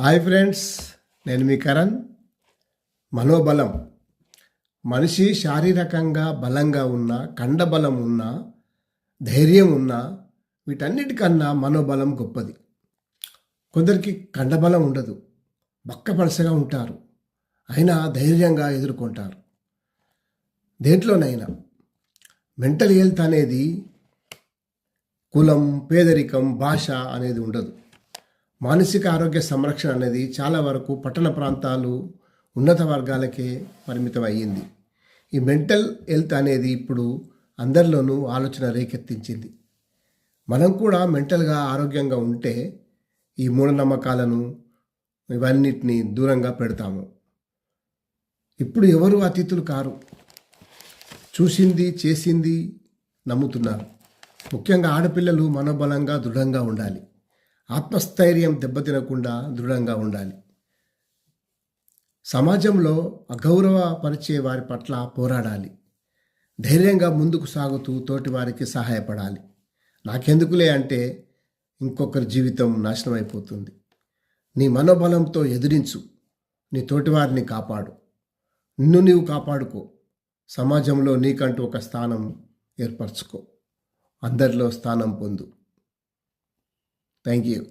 Hi friends, నేను మీ కరణ్. మనోబలం. మనిషి శారీరకంగా బలంగా ఉన్న, కండబలం ఉన్న, ధైర్యం ఉన్న, వీటన్నిటికన్నా మనోబలం గొప్పది. కొందరికి కండబలం ఉండదు, బక్కపలసగా ఉంటారు, అయినా ధైర్యంగా ఎదుర్కొంటారు. దేంట్లోనైనా మెంటల్ హెల్త్ అనేది కులం, పేదరికం, భాష అనేది ఉండదు. మానసిక ఆరోగ్య సంరక్షణ అనేది చాలా వరకు పట్టణ ప్రాంతాలు, ఉన్నత వర్గాలకే పరిమితం అయ్యింది. ఈ మెంటల్ హెల్త్ అనేది ఇప్పుడు అందరిలోనూ ఆలోచన రేకెత్తించింది. మనం కూడా మెంటల్గా ఆరోగ్యంగా ఉంటే ఈ మూఢనమ్మకాలను ఇవన్నిటిని దూరంగా పెడతాము. ఇప్పుడు ఎవరు అతిథులు కారు, చూసింది చేసింది నమ్ముతున్నారు. ముఖ్యంగా ఆడపిల్లలు మనోబలంగా దృఢంగా ఉండాలి. ఆత్మస్థైర్యం దెబ్బతినకుండా దృఢంగా ఉండాలి. సమాజంలో అగౌరవపరిచే వారి పట్ల పోరాడాలి. ధైర్యంగా ముందుకు సాగుతూ తోటి వారికి సహాయపడాలి. నాకెందుకులే అంటే ఇంకొకరి జీవితం నాశనం అయిపోతుంది. నీ మనోబలంతో ఎదిరించు. నీ తోటివారిని కాపాడు. నిన్ను నీవు కాపాడుకో. సమాజంలో నీకంటూ ఒక స్థానం ఏర్పరచుకో. అందరిలో స్థానం పొందు. Thank you.